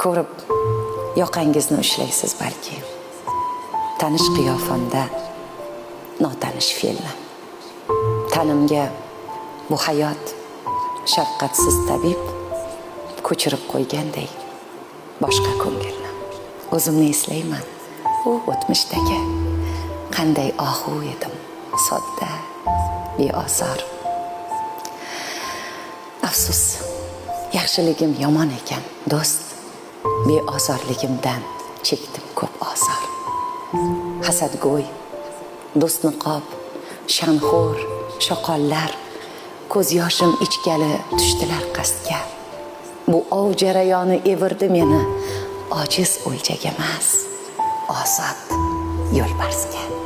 ko'rib yoqangizni ushlaysiz balki. Tanish qiyofamda notanish fe'lni. Tanimga bu hayot shafqatsiz tabib ko'chirib qo'yganday boshqa ko'ngilni. O'zimni eslayman, u o'tmishdagi qanday ohu edim, sodda, beozor. Afsus, yaxshiligim yomon ekan, do'st. Beozorligimdan chekdim ko'p ozor. Hasadgo'y, do'st niqob, shamxo'r, shoqollar ko'z yoshim ichgali tushdilar qasdga. Bu ov jarayoni evirdi meni ojiz o'ljaga emas, ozod yo'lbarsga.